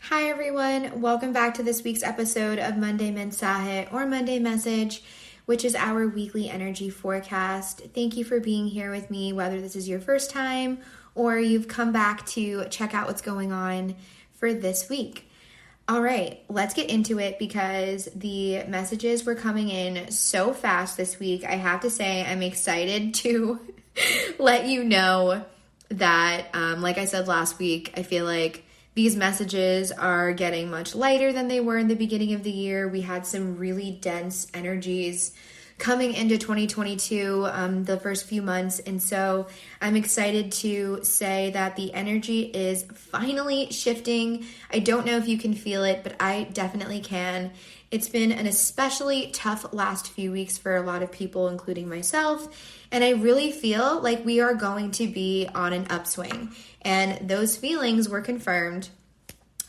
Hi everyone, welcome back to this week's episode of Monday Mensaje or Monday Message, which is our weekly energy forecast. Thank you for being here with me, whether this is your first time or you've come back to check out what's going on for this week. All right, let's get into it because the messages were coming in so fast this week. I have to say, I'm excited to let you know that, like I said last week, I feel like these messages are getting much lighter than they were in the beginning of the year. We had some really dense energies coming into 2022, the first few months. And so I'm excited to say that the energy is finally shifting. I don't know if you can feel it, but I definitely can. It's been an especially tough last few weeks for a lot of people, including myself. And I really feel like we are going to be on an upswing. And those feelings were confirmed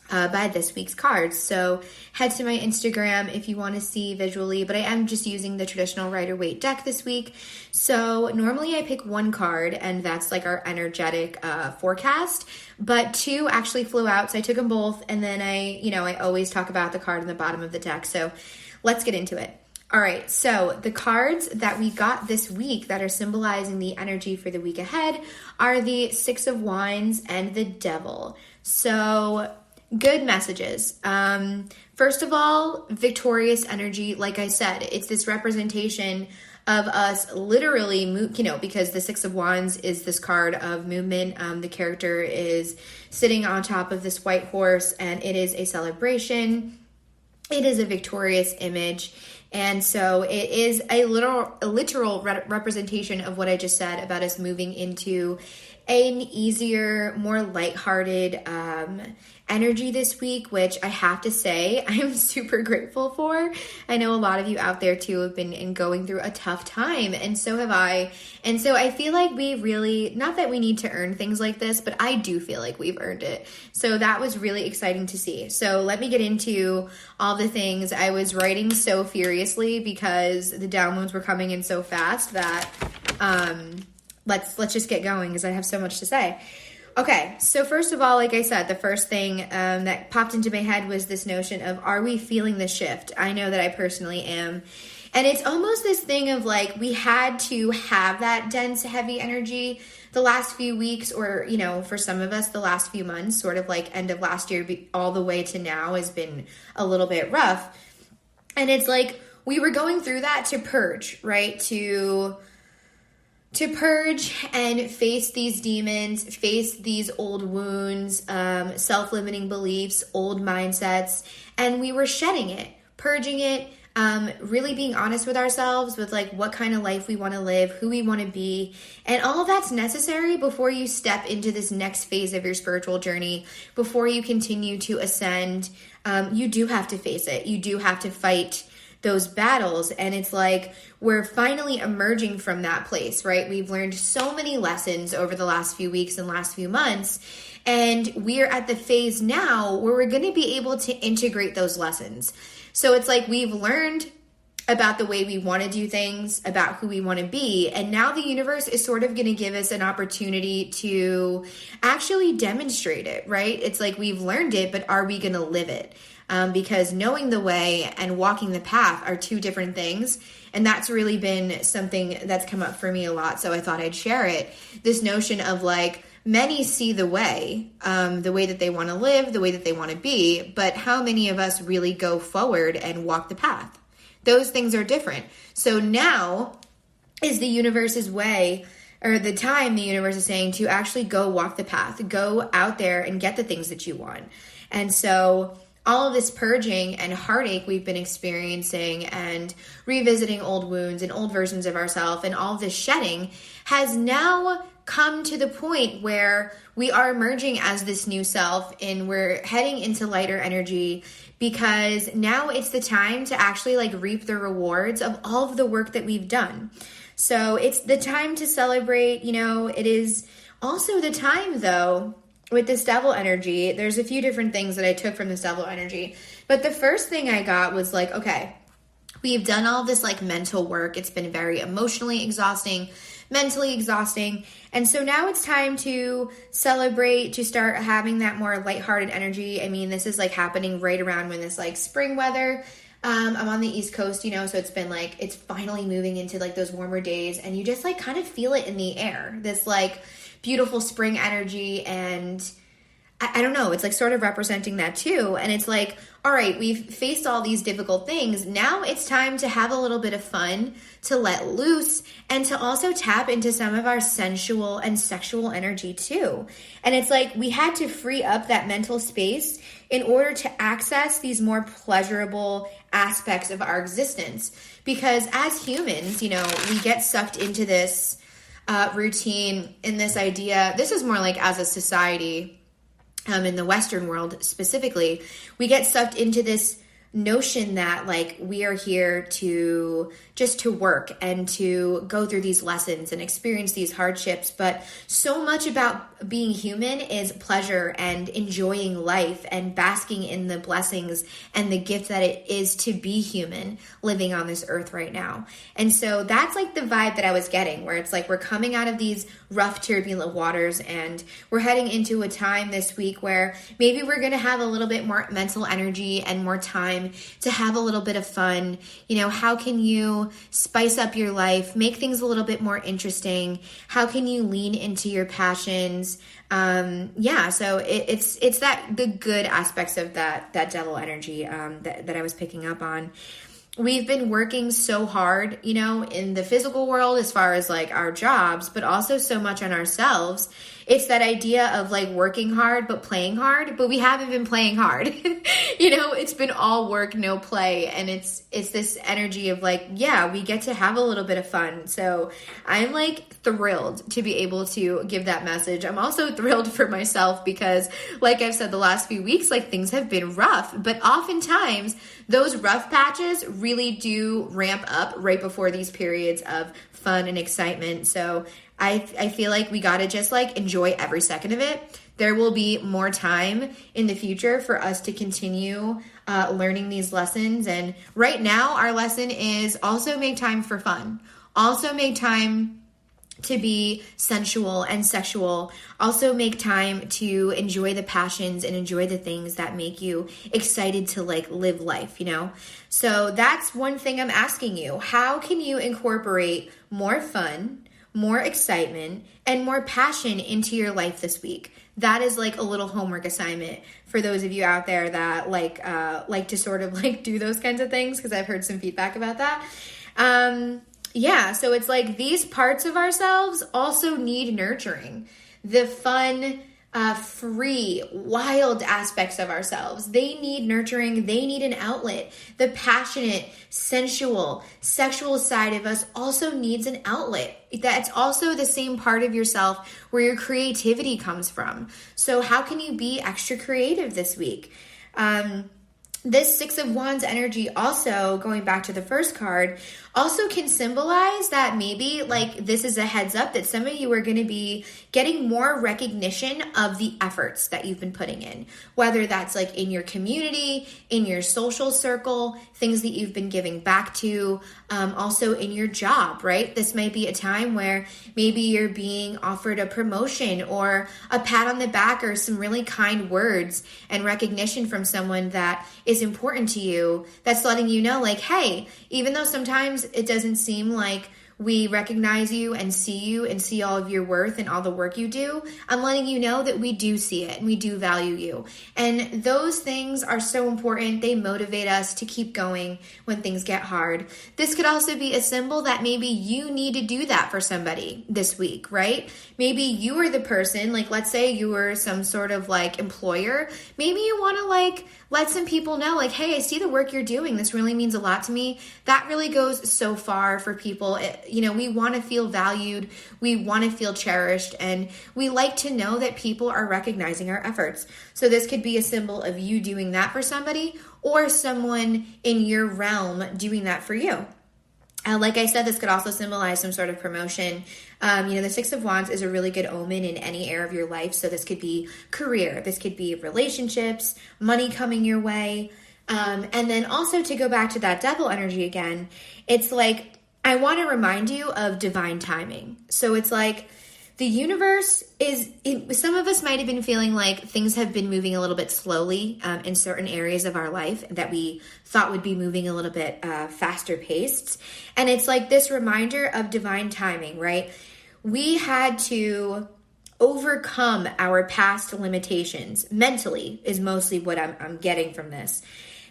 by this week's cards. So head to my Instagram if you want to see visually, but I am just using the traditional Rider-Waite deck this week. So normally I pick one card and that's like our energetic forecast, but two actually flew out. So I took them both. And then I always talk about the card in the bottom of the deck. So let's get into it. All right, so the cards that we got this week that are symbolizing the energy for the week ahead are the Six of Wands and the Devil. So good messages. First of all, victorious energy. Like I said, it's this representation of us literally, because the Six of Wands is this card of movement. The character is sitting on top of this white horse and it is a celebration. It is a victorious image. And so it is a literal representation of what I just said about us moving into an easier, more lighthearted energy this week, which I have to say I am super grateful for. I know a lot of you out there too have been going through a tough time, and so have I. And so I feel like we really, not that we need to earn things like this, but I do feel like we've earned it. So that was really exciting to see. So let me get into all the things. I was writing so furiously because the downloads were coming in so fast that let's just get going because I have so much to say. Okay, so first of all, like I said, the first thing that popped into my head was this notion of, are we feeling the shift? I know that I personally am. And it's almost this thing of like, we had to have that dense, heavy energy the last few weeks, or, for some of us, the last few months, sort of like end of last year, all the way to now has been a little bit rough. And it's like, we were going through that to purge, right? To purge and face these demons, face these old wounds, self-limiting beliefs, old mindsets, and we were shedding it, purging it, really being honest with ourselves with like what kind of life we want to live, who we want to be, and all of that's necessary before you step into this next phase of your spiritual journey, before you continue to ascend. You do have to face it. You do have to fight those battles. And it's like, we're finally emerging from that place, right? We've learned so many lessons over the last few weeks and last few months. And we're at the phase now where we're going to be able to integrate those lessons. So it's like, we've learned about the way we want to do things, about who we want to be. And now the universe is sort of going to give us an opportunity to actually demonstrate it, right? It's like, we've learned it, but are we going to live it? Because knowing the way and walking the path are two different things. And that's really been something that's come up for me a lot. So I thought I'd share it. This notion of like, many see the way that they want to live, the way that they want to be, but how many of us really go forward and walk the path? Those things are different. So now is the universe's way, or the time the universe is saying to actually go walk the path, go out there and get the things that you want. And so all of this purging and heartache we've been experiencing and revisiting old wounds and old versions of ourselves and all this shedding has now come to the point where we are emerging as this new self and we're heading into lighter energy, because now it's the time to actually like reap the rewards of all of the work that we've done. So it's the time to celebrate. It is also the time though, with this devil energy, there's a few different things that I took from this devil energy. But the first thing I got was like, okay, We've done all this like mental work. It's been very emotionally exhausting, mentally exhausting. And so now it's time to celebrate, to start having that more lighthearted energy. I mean, this is like happening right around when this like spring weather. I'm on the East Coast, you know, so it's been like, it's finally moving into like those warmer days, and you just like kind of feel it in the air, this like beautiful spring energy. And I don't know, it's like sort of representing that too. And it's like, all right, we've faced all these difficult things. Now it's time to have a little bit of fun, to let loose, and to also tap into some of our sensual and sexual energy too. And it's like we had to free up that mental space in order to access these more pleasurable aspects of our existence. Because as humans, you know, we get sucked into this routine, in this idea. This is more like as a society, in the Western world specifically, we get sucked into this notion that like we are here to just to work and to go through these lessons and experience these hardships. But so much about being human is pleasure and enjoying life and basking in the blessings and the gift that it is to be human living on this earth right now. And so that's like the vibe that I was getting, where it's like we're coming out of these rough, turbulent waters, and we're heading into a time this week where maybe we're going to have a little bit more mental energy and more time to have a little bit of fun. You know, how can you spice up your life, make things a little bit more interesting? How can you lean into your passions? So it's that the good aspects of that devil energy that I was picking up on. We've been working so hard, you know, in the physical world as far as like our jobs, but also so much on ourselves. It's that idea of like working hard, but playing hard, but we haven't been playing hard. You know, it's been all work, no play. And it's this energy of like, yeah, we get to have a little bit of fun. So I'm like thrilled to be able to give that message. I'm also thrilled for myself because like I've said the last few weeks, like things have been rough, but oftentimes those rough patches really do ramp up right before these periods of fun and excitement. So I feel like we got to just like enjoy every second of it. There will be more time in the future for us to continue learning these lessons. And right now our lesson is also make time for fun. Also make time to be sensual and sexual. Also make time to enjoy the passions and enjoy the things that make you excited to like live life, you know? So that's one thing I'm asking you. How can you incorporate more fun, more excitement, and more passion into your life this week? That is like a little homework assignment for those of you out there that like to sort of like do those kinds of things, because I've heard some feedback about that. So it's like these parts of ourselves also need nurturing. The fun, free, wild aspects of ourselves, they need nurturing. They need an outlet. The passionate, sensual, sexual side of us also needs an outlet. That's also the same part of yourself where your creativity comes from. So how can you be extra creative this week? This Six of Wands energy also, going back to the first card, also can symbolize that maybe like this is a heads up that some of you are going to be getting more recognition of the efforts that you've been putting in, whether that's like in your community, in your social circle, things that you've been giving back to, also in your job, right? This might be a time where maybe you're being offered a promotion or a pat on the back or some really kind words and recognition from someone that is important to you, that's letting you know like, hey, even though sometimes it doesn't seem like we recognize you and see all of your worth and all the work you do, I'm letting you know that we do see it and we do value you. And those things are so important. They motivate us to keep going when things get hard. This could also be a symbol that maybe you need to do that for somebody this week, right? Maybe you are the person, like let's say you were some sort of like employer. Maybe you want to like let some people know like, hey, I see the work you're doing. This really means a lot to me. That really goes so far for people. We want to feel valued. We want to feel cherished. And we like to know that people are recognizing our efforts. So this could be a symbol of you doing that for somebody or someone in your realm doing that for you. Like I said, this could also symbolize some sort of promotion. The Six of Wands is a really good omen in any area of your life. So this could be career. This could be relationships, money coming your way. And then also to go back to that devil energy again, it's like, I want to remind you of divine timing. So it's like the universe some of us might have been feeling like things have been moving a little bit slowly in certain areas of our life that we thought would be moving a little bit faster paced. And it's like this reminder of divine timing, right? We had to overcome our past limitations mentally is mostly what I'm getting from this.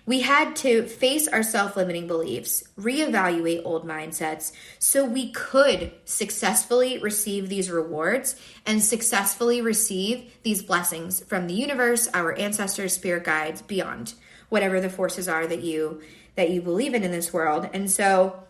We had to face our self-limiting beliefs, reevaluate old mindsets so we could successfully receive these rewards and successfully receive these blessings from the universe, our ancestors, spirit guides, beyond whatever the forces are that you believe in this world. And so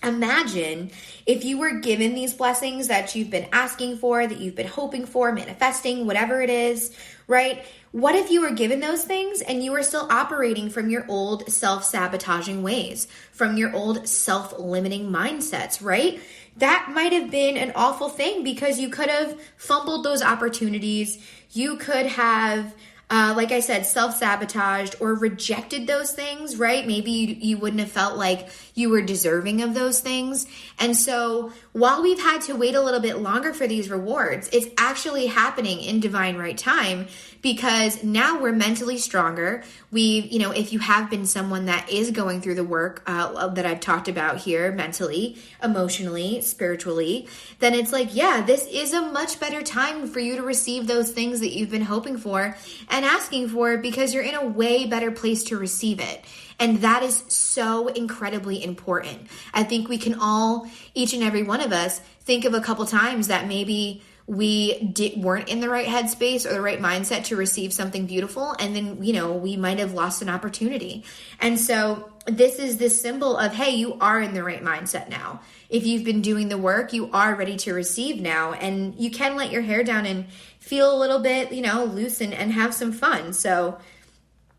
imagine if you were given these blessings that you've been asking for, that you've been hoping for, manifesting, whatever it is, right? What if you were given those things and you were still operating from your old self-sabotaging ways, from your old self-limiting mindsets, right? That might have been an awful thing because you could have fumbled those opportunities. You could have like I said, self-sabotaged or rejected those things, right? Maybe you wouldn't have felt like you were deserving of those things. And so while we've had to wait a little bit longer for these rewards, it's actually happening in divine right time because now we're mentally stronger. If you have been someone that is going through the work that I've talked about here, mentally, emotionally, spiritually, then it's like, yeah, this is a much better time for you to receive those things that you've been hoping for and asking for because you're in a way better place to receive it. And that is so incredibly important. I think we can all, each and every one of us, think of a couple times that maybe we weren't in the right headspace or the right mindset to receive something beautiful. And then, we might have lost an opportunity. And so this is this symbol of, hey, you are in the right mindset now. If you've been doing the work, you are ready to receive now. And you can let your hair down and feel a little bit, loose and have some fun. So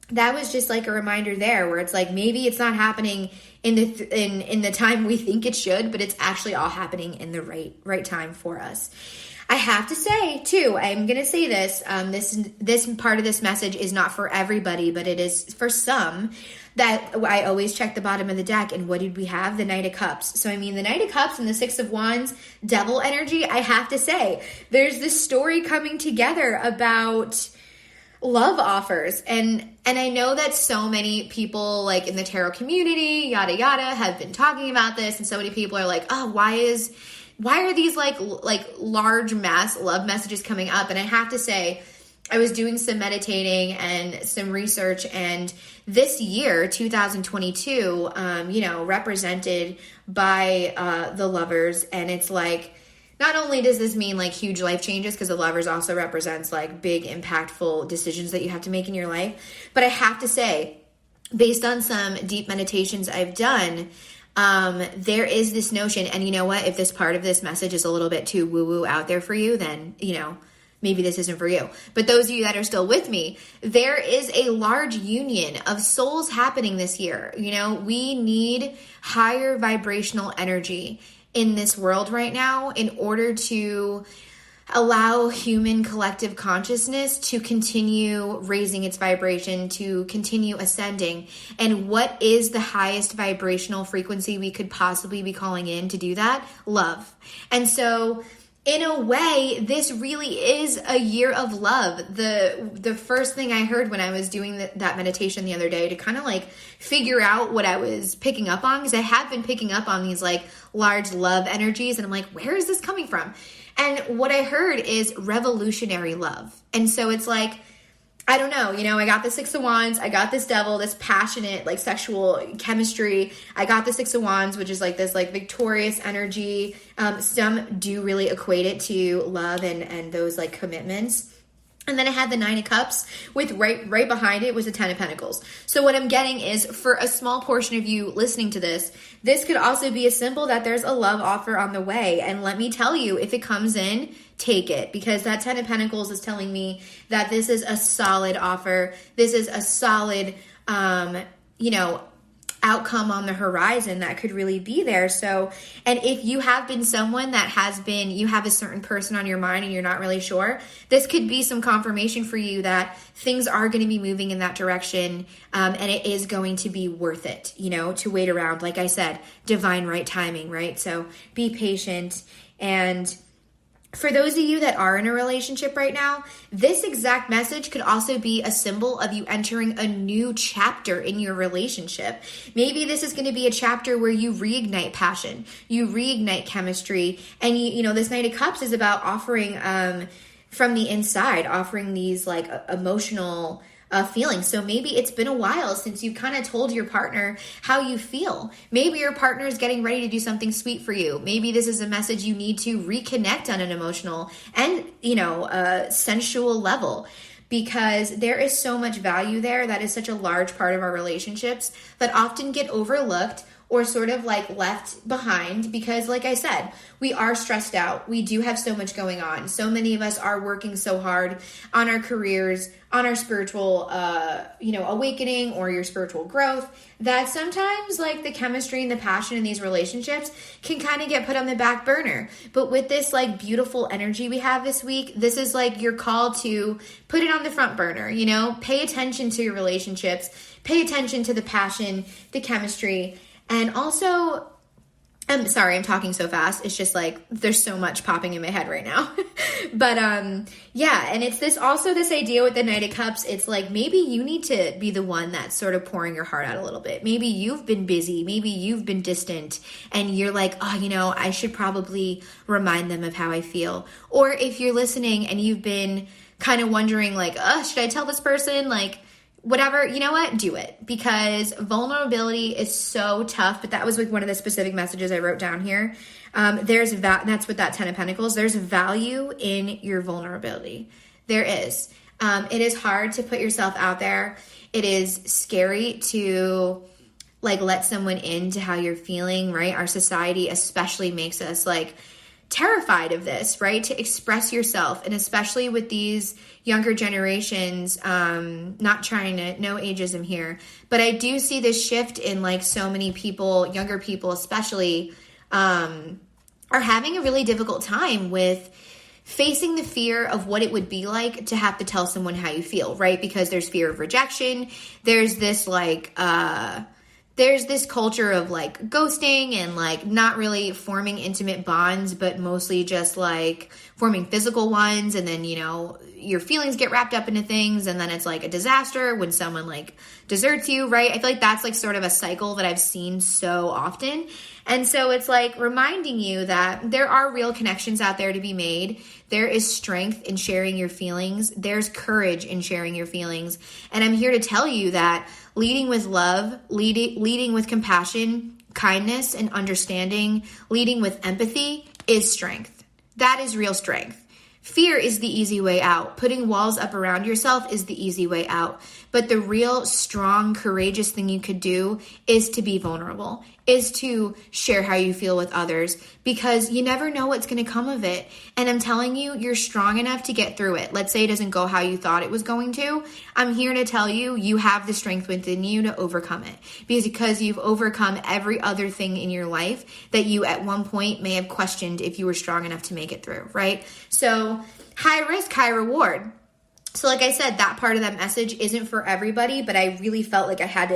that was just like a reminder there where it's like, maybe it's not happening in the time we think it should, but it's actually all happening in the right time for us. I have to say too, I'm going to say this, this part of this message is not for everybody, but it is for some, that I always check the bottom of the deck. And what did we have? The Knight of Cups. So, the Knight of Cups and the Six of Wands, devil energy, I have to say, there's this story coming together about love offers. And I know that so many people like in the tarot community, yada, yada, have been talking about this. And so many people are like, oh, why are these like large mass love messages coming up? And I have to say, I was doing some meditating and some research, and this year, 2022, represented by the lovers. And it's like, not only does this mean like huge life changes, because the lovers also represents like big impactful decisions that you have to make in your life. But I have to say, based on some deep meditations I've done, there is this notion, and you know what, if this part of this message is a little bit too woo-woo out there for you, then, maybe this isn't for you. But those of you that are still with me, there is a large union of souls happening this year. We need higher vibrational energy in this world right now in order to allow human collective consciousness to continue raising its vibration, to continue ascending. And what is the highest vibrational frequency we could possibly be calling in to do that? Love. And so in a way, this really is a year of love. The first thing I heard when I was doing that meditation the other day to kind of like figure out what I was picking up on, because I have been picking up on these like large love energies, and I'm like, where is this coming from? And what I heard is revolutionary love. And so it's like, I don't know, I got the Six of Wands, I got this devil, this passionate, like sexual chemistry. I got the Six of Wands, which is like this like victorious energy. Some do really equate it to love and those like commitments. And then I had the Nine of Cups with right behind it was the Ten of Pentacles. So what I'm getting is, for a small portion of you listening to this could also be a symbol that there's a love offer on the way. And let me tell you, if it comes in, take it, because that Ten of Pentacles is telling me that this is a solid offer. This is a solid, outcome on the horizon that could really be there. So, and if you have been someone that has been, you have a certain person on your mind and you're not really sure, this could be some confirmation for you that things are going to be moving in that direction, and it is going to be worth it, to wait around. Like I said, divine right timing, right? So be patient. And for those of you that are in a relationship right now, this exact message could also be a symbol of you entering a new chapter in your relationship. Maybe this is going to be a chapter where you reignite passion, you reignite chemistry, and this Knight of Cups is about offering from the inside, offering these like emotional feelings. So maybe it's been a while since you kind of told your partner how you feel. Maybe your partner is getting ready to do something sweet for you. Maybe this is a message you need to reconnect on an emotional and, sensual level, because there is so much value there. That is such a large part of our relationships that often get overlooked or sort of like left behind because, like I said, we are stressed out. We do have so much going on. So many of us are working so hard on our careers, on our spiritual, awakening or your spiritual growth, that sometimes like the chemistry and the passion in these relationships can kind of get put on the back burner. But with this like beautiful energy we have this week, this is like your call to put it on the front burner, pay attention to your relationships, pay attention to the passion, the chemistry. And also, I'm sorry, I'm talking so fast. It's just like, there's so much popping in my head right now. But and it's this idea with the Knight of Cups. It's like, maybe you need to be the one that's sort of pouring your heart out a little bit. Maybe you've been busy. Maybe you've been distant and you're like, I should probably remind them of how I feel. Or if you're listening and you've been kind of wondering like, should I tell this person? Like, whatever, you know what? Do it, because vulnerability is so tough. But that was like one of the specific messages I wrote down here. That's with that 10 of Pentacles. There's value in your vulnerability. There is. It is hard to put yourself out there. It is scary to like let someone into how you're feeling, right? Our society especially makes us like terrified of this, right? To express yourself. And especially with these younger generations, not trying to, no ageism here, but I do see this shift in like so many people, younger people especially, are having a really difficult time with facing the fear of what it would be like to have to tell someone how you feel, right? Because there's fear of rejection. There's this like, there's this culture of like ghosting and like not really forming intimate bonds, but mostly just like forming physical ones. And then, your feelings get wrapped up into things. And then it's like a disaster when someone like deserts you, right? I feel like that's like sort of a cycle that I've seen so often. And so it's like reminding you that there are real connections out there to be made. There is strength in sharing your feelings. There's courage in sharing your feelings. And I'm here to tell you that leading with love, leading with compassion, kindness, and understanding, leading with empathy is strength. That is real strength. Fear is the easy way out. Putting walls up around yourself is the easy way out. But the real strong, courageous thing you could do is to be vulnerable, is to share how you feel with others, because you never know what's going to come of it. And I'm telling you, you're strong enough to get through it. Let's say it doesn't go how you thought it was going to. I'm here to tell you, you have the strength within you to overcome it, because you've overcome every other thing in your life that you at one point may have questioned if you were strong enough to make it through, right? So high risk, high reward. So like I said, that part of that message isn't for everybody, but I really felt like I had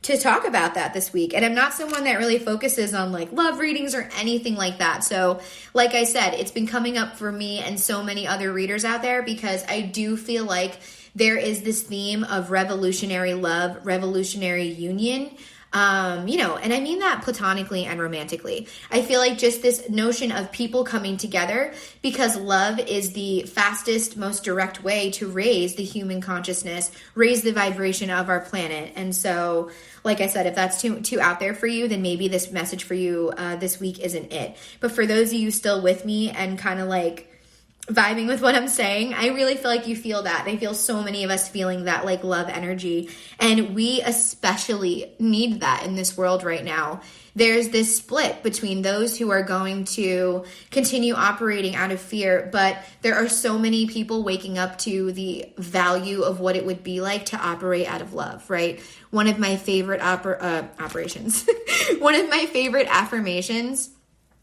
to talk about that this week. And I'm not someone that really focuses on like love readings or anything like that. So like I said, it's been coming up for me and so many other readers out there, because I do feel like there is this theme of revolutionary love, revolutionary union. And I mean that platonically and romantically. I feel like just this notion of people coming together, because love is the fastest, most direct way to raise the human consciousness, raise the vibration of our planet. And so, like I said, if that's too out there for you, then maybe this message for you this week isn't it. But for those of you still with me and kind of like vibing with what I'm saying. I really feel like you feel that. I feel so many of us feeling that like love energy. And we especially need that in this world right now. There's this split between those who are going to continue operating out of fear, but there are so many people waking up to the value of what it would be like to operate out of love, right? One of my favorite operations, one of my favorite affirmations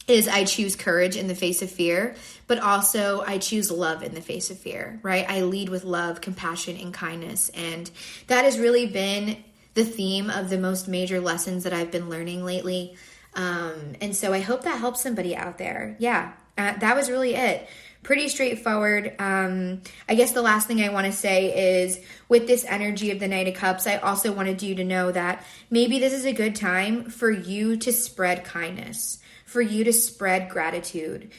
is I choose courage in the face of fear, but also I choose love in the face of fear, right? I lead with love, compassion, and kindness. And that has really been the theme of the most major lessons that I've been learning lately. And so I hope that helps somebody out there. Yeah, that was really it. Pretty straightforward. I guess the last thing I want to say is with this energy of the Knight of Cups, I also wanted you to know that maybe this is a good time for you to spread kindness, for you to spread gratitude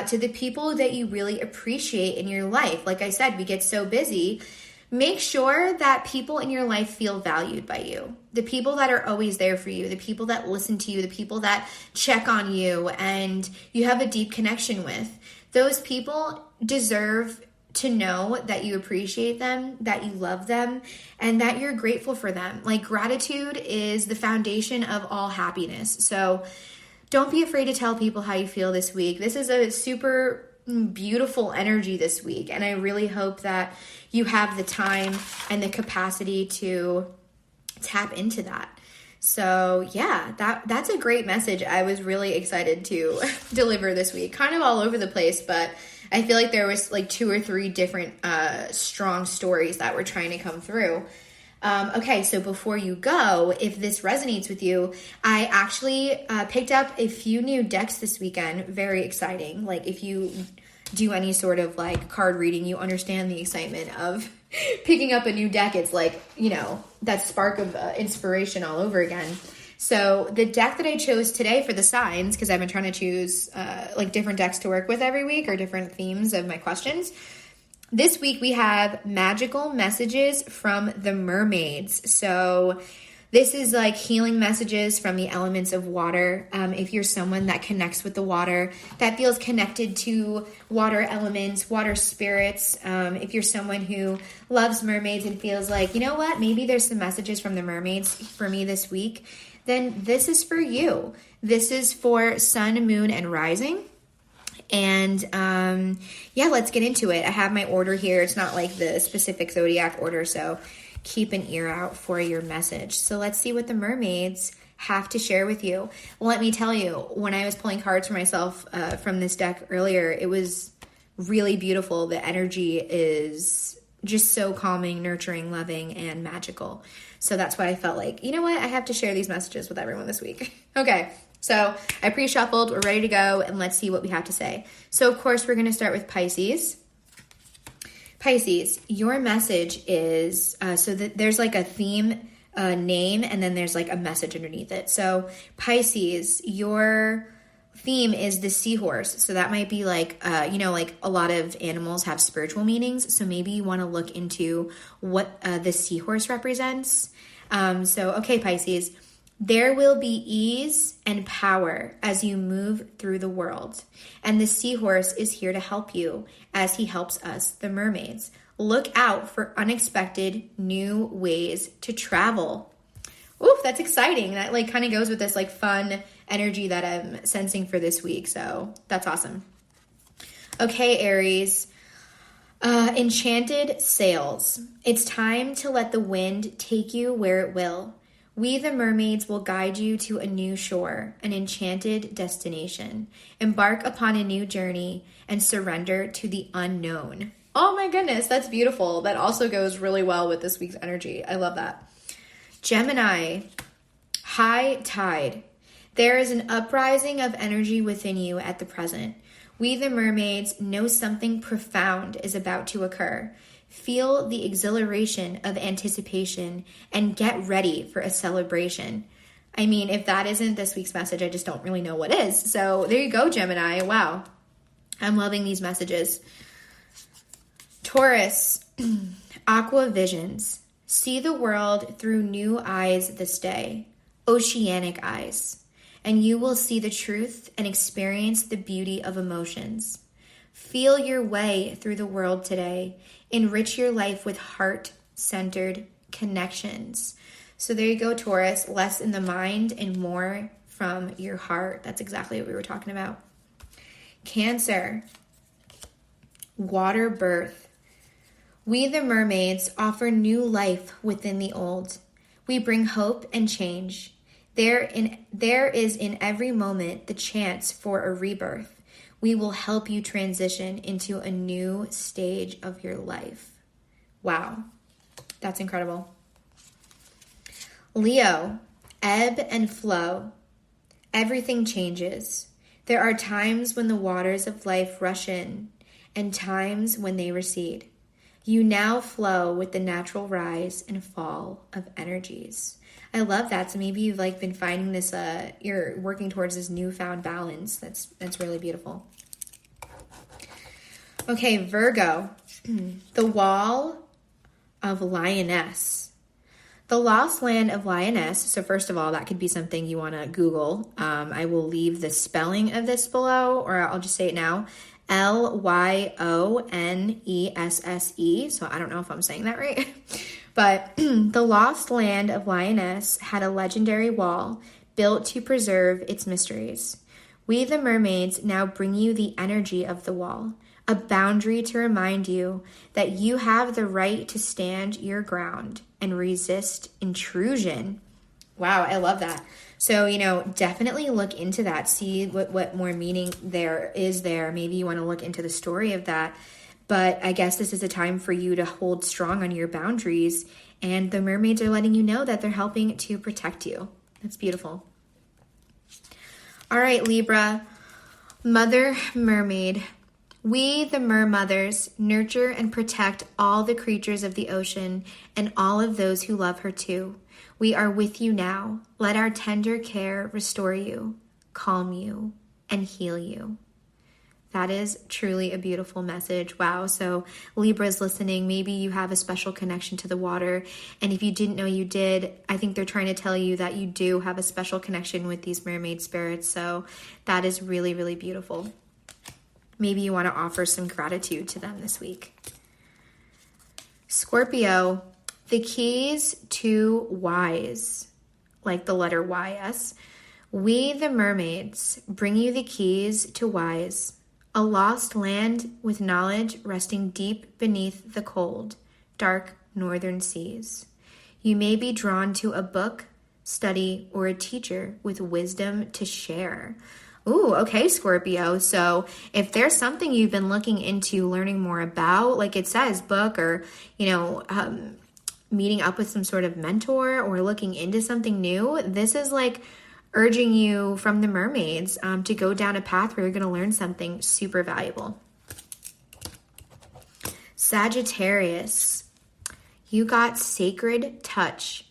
to the people that you really appreciate in your life. Like I said, we get so busy. Make sure that people in your life feel valued by you. The people that are always there for you, the people that listen to you, the people that check on you and you have a deep connection with. Those people deserve to know that you appreciate them, that you love them, and that you're grateful for them. Like gratitude is the foundation of all happiness. So don't be afraid to tell people how you feel this week. This is a super beautiful energy this week, and I really hope that you have the time and the capacity to tap into that. So yeah, that's a great message. I was really excited to deliver this week. Kind of all over the place, but I feel like there was like 2 or 3 different strong stories that were trying to come through. Okay, so before you go, if this resonates with you, I actually picked up a few new decks this weekend. Very exciting. Like if you do any sort of like card reading, you understand the excitement of picking up a new deck. It's like, you know, that spark of inspiration all over again. So the deck that I chose today for the signs, because I've been trying to choose like different decks to work with every week or different themes of my questions. This week we have Magical Messages from the Mermaids. So this is like healing messages from the elements of water. If you're someone that connects with the water, that feels connected to water elements, water spirits. If you're someone who loves mermaids and feels like, you know what, maybe there's some messages from the mermaids for me this week, then this is for you. This is for Sun, Moon, and Rising. And yeah, let's get into it. I have my order here. It's not like the specific zodiac order, so keep an ear out for your message. So let's see what the mermaids have to share with you. Let me tell you, when I was pulling cards for myself from this deck earlier, it was really beautiful. The energy is just so calming, nurturing, loving, and magical. So that's why I felt like, you know what? I have to share these messages with everyone this week. Okay. So I pre-shuffled, we're ready to go, and let's see what we have to say. So of course, we're going to start with Pisces. Pisces, your message is, there's like a theme name, and then there's like a message underneath it. So Pisces, your theme is the seahorse. So that might be like, like a lot of animals have spiritual meanings. So maybe you want to look into what the seahorse represents. Okay, Pisces. There will be ease and power as you move through the world. And the seahorse is here to help you as he helps us, the mermaids. Look out for unexpected new ways to travel. Oof, that's exciting. That like kind of goes with this like fun energy that I'm sensing for this week. So that's awesome. Okay, Aries. Enchanted sails. It's time to let the wind take you where it will. We, the mermaids, will guide you to a new shore, an enchanted destination. Embark upon a new journey and surrender to the unknown. Oh my goodness, that's beautiful. That also goes really well with this week's energy. I love that. Gemini, high tide. There is an uprising of energy within you at the present. We, the mermaids, know something profound is about to occur. Feel the exhilaration of anticipation and get ready for a celebration. I mean, if that isn't this week's message, I just don't really know what is. So there you go, Gemini. Wow. I'm loving these messages. Taurus, aqua visions. See the world through new eyes this day, oceanic eyes, and you will see the truth and experience the beauty of emotions. Feel your way through the world today. Enrich your life with heart-centered connections. So there you go, Taurus. Less in the mind and more from your heart. That's exactly what we were talking about. Cancer. Water birth. We, the mermaids, offer new life within the old. We bring hope and change. There is in every moment the chance for a rebirth. We will help you transition into a new stage of your life. Wow, that's incredible. Leo, ebb and flow. Everything changes. There are times when the waters of life rush in and times when they recede. You now flow with the natural rise and fall of energies. I love that. So maybe you've been finding this, you're working towards this newfound balance. That's really beautiful. Okay, Virgo, the wall of lioness. The lost land of lioness. So first of all, that could be something you want to Google. I will leave the spelling of this below, or I'll just say it now. Lyonesse. So I don't know if I'm saying that right. But the lost land of lioness had a legendary wall built to preserve its mysteries. We, the mermaids, now bring you the energy of the wall, a boundary to remind you that you have the right to stand your ground and resist intrusion. Wow, I love that. So, definitely look into that. See what more meaning there is there. Maybe you want to look into the story of that. But I guess this is a time for you to hold strong on your boundaries. And the mermaids are letting you know that they're helping to protect you. That's beautiful. All right, Libra. Mother Mermaid. We, the mermothers, nurture and protect all the creatures of the ocean and all of those who love her too. We are with you now. Let our tender care restore you, calm you, and heal you. That is truly a beautiful message. Wow. So Libra's listening. Maybe you have a special connection to the water. And if you didn't know you did, I think they're trying to tell you that you do have a special connection with these mermaid spirits. So that is really, really beautiful. Maybe you want to offer some gratitude to them this week. Scorpio, the keys to wise, like the letter YS. We, the mermaids, bring you the keys to wise, a lost land with knowledge resting deep beneath the cold, dark northern seas. You may be drawn to a book, study, or a teacher with wisdom to share. Ooh, okay, Scorpio. So if there's something you've been looking into learning more about, like it says, book or, meeting up with some sort of mentor or looking into something new, this is urging you from the mermaids to go down a path where you're going to learn something super valuable. Sagittarius, you got sacred touch.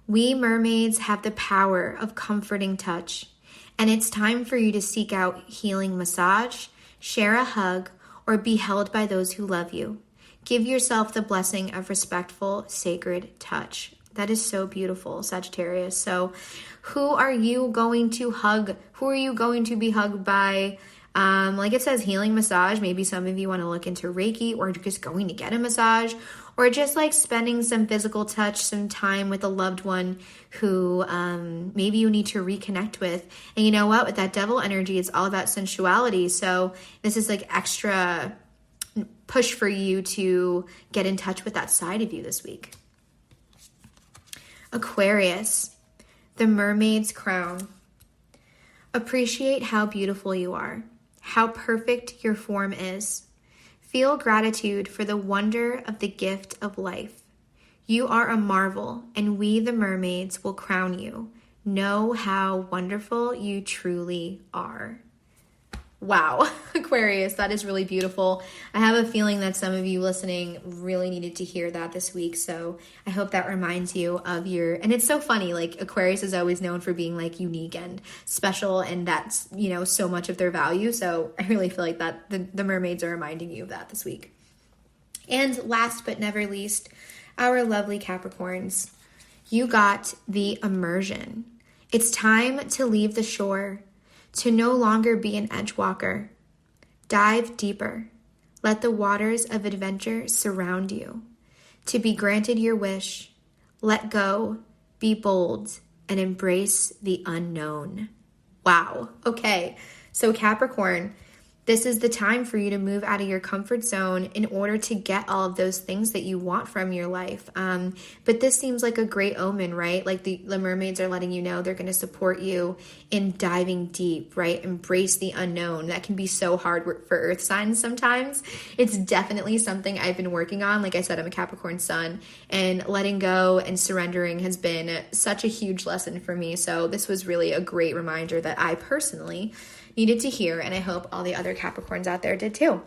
We mermaids have the power of comforting touch. And it's time for you to seek out healing massage, share a hug, or be held by those who love you. Give yourself the blessing of respectful, sacred touch. That is so beautiful, Sagittarius. So who are you going to hug? Who are you going to be hugged by? Like it says, healing massage. Maybe some of you want to look into Reiki or just going to get a massage, or just spending some physical touch, some time with a loved one who maybe you need to reconnect with. And you know what? With that devil energy, it's all about sensuality. So this is extra push for you to get in touch with that side of you this week. Aquarius, the mermaid's crown. Appreciate how beautiful you are, how perfect your form is. Feel gratitude for the wonder of the gift of life. You are a marvel, and we, the mermaids, will crown you. Know how wonderful you truly are. Wow, Aquarius, that is really beautiful. I have a feeling that some of you listening really needed to hear that this week. So I hope that reminds you of and it's so funny, Aquarius is always known for being unique and special, and that's, so much of their value. So I really feel like that the mermaids are reminding you of that this week. And last but never least, our lovely Capricorns. You got the immersion. It's time to leave the shore, to no longer be an edge walker. Dive deeper. Let the waters of adventure surround you. To be granted your wish, let go, be bold, and embrace the unknown. Wow. Okay. So Capricorn, this is the time for you to move out of your comfort zone in order to get all of those things that you want from your life. But this seems like a great omen, right? Like the mermaids are letting you know they're going to support you in diving deep, right? Embrace the unknown. That can be so hard for earth signs sometimes. It's definitely something I've been working on. Like I said, I'm a Capricorn sun, and letting go and surrendering has been such a huge lesson for me. So this was really a great reminder that I personally needed to hear, and I hope all the other Capricorns out there did too.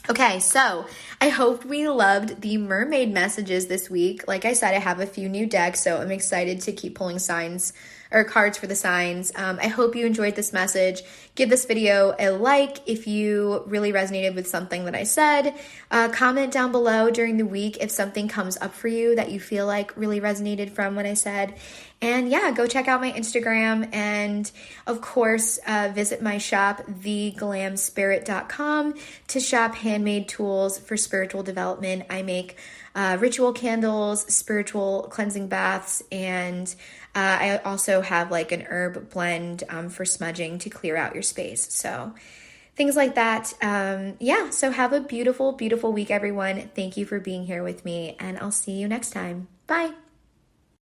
Okay, so I hope we loved the mermaid messages this week. Like I said, I have a few new decks, so I'm excited to keep pulling signs or cards for the signs. I hope you enjoyed this message. Give this video a like if you really resonated with something that I said. Comment down below during the week if something comes up for you that you feel like really resonated from what I said. And yeah, go check out my Instagram, and of course, visit my shop, theglamspirit.com, to shop handmade tools for spiritual development. I make ritual candles, spiritual cleansing baths, and I also have like an herb blend for smudging to clear out your space. So things like that. Yeah, so have a beautiful, beautiful week, everyone. Thank you for being here with me, and I'll see you next time. Bye.